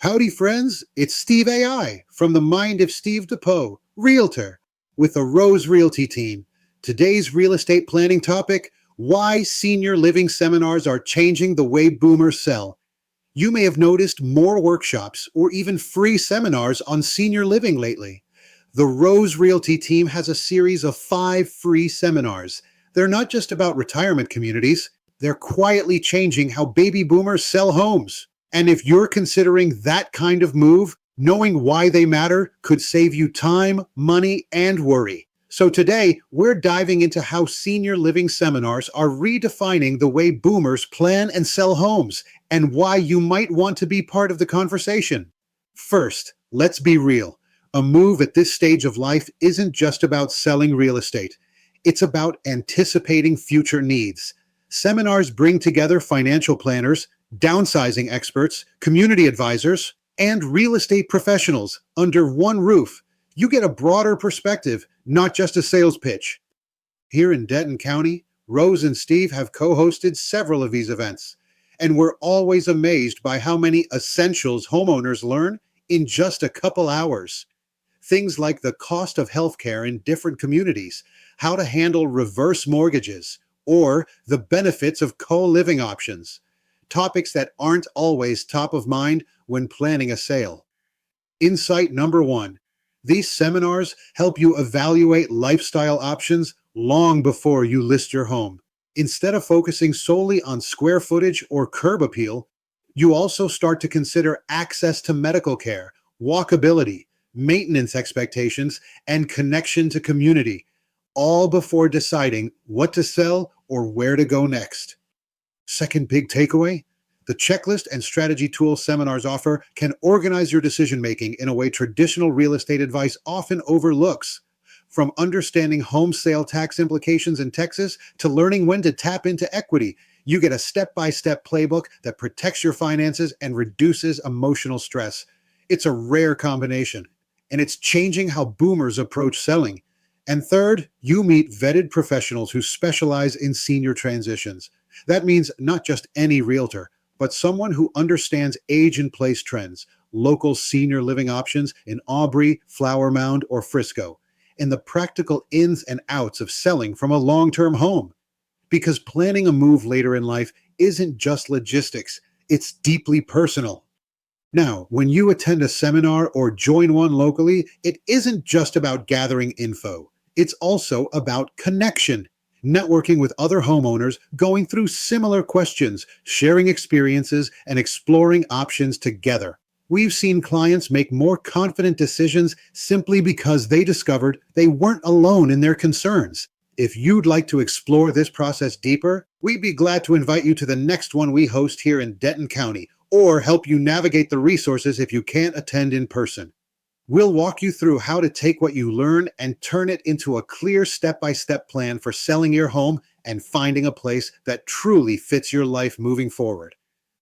Howdy, friends. It's Steve AI from the mind of Steve DePoe, Realtor, with the Rose Realty team. Today's real estate planning topic: why senior living seminars are changing the way boomers sell. You may have noticed more workshops or even free seminars on senior living lately. The Rose Realty team has a series of 5 free seminars. They're not just about retirement communities, they're quietly changing how baby boomers sell homes. And if you're considering that kind of move, knowing why they matter could save you time, money, and worry. So today, we're diving into how senior living seminars are redefining the way boomers plan and sell homes, and why you might want to be part of the conversation. First, let's be real. A move at this stage of life isn't just about selling real estate. It's about anticipating future needs. Seminars bring together financial planners, downsizing experts, community advisors, and real estate professionals under one roof. You get a broader perspective, not just a sales pitch. Here in Denton County, Rose and Steve have co-hosted several of these events, and we're always amazed by how many essentials homeowners learn in just a couple hours. Things like the cost of healthcare in different communities, how to handle reverse mortgages, or the benefits of co-living options. Topics that aren't always top of mind when planning a sale. Insight number 1. These seminars help you evaluate lifestyle options long before you list your home. Instead of focusing solely on square footage or curb appeal, you also start to consider access to medical care, walkability, maintenance expectations, and connection to community, all before deciding what to sell or where to go next. Second big takeaway: the checklist and strategy tools seminars offer can organize your decision-making in a way traditional real estate advice often overlooks. From understanding home sale tax implications in Texas to learning when to tap into equity, you get a step-by-step playbook that protects your finances and reduces emotional stress. It's a rare combination, and it's changing how boomers approach selling. And third, you meet vetted professionals who specialize in senior transitions. That means not just any realtor, but someone who understands age and place trends, local senior living options in Aubrey, Flower Mound, or Frisco, and the practical ins and outs of selling from a long-term home. Because planning a move later in life isn't just logistics, it's deeply personal. Now, when you attend a seminar or join one locally, it isn't just about gathering info. It's also about connection. Networking with other homeowners, going through similar questions, sharing experiences, and exploring options together. We've seen clients make more confident decisions simply because they discovered they weren't alone in their concerns. If you'd like to explore this process deeper, we'd be glad to invite you to the next one we host here in Denton County, or help you navigate the resources if you can't attend in person. We'll walk you through how to take what you learn and turn it into a clear step-by-step plan for selling your home and finding a place that truly fits your life moving forward.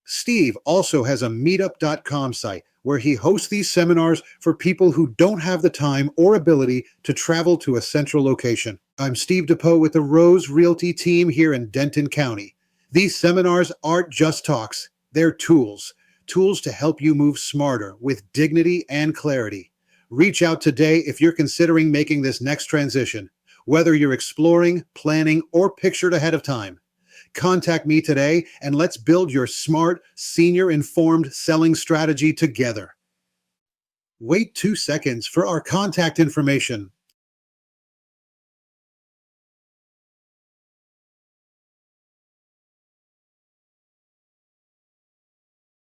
Steve also has a meetup.com site where he hosts these seminars for people who don't have the time or ability to travel to a central location. I'm Steve DePoe with the Rose Realty team here in Denton County. These seminars aren't just talks, they're tools to help you move smarter with dignity and clarity. Reach out today if you're considering making this next transition, whether you're exploring, planning, or pictured ahead of time. Contact me today and let's build your smart, senior-informed selling strategy together. Wait 2 seconds for our contact information.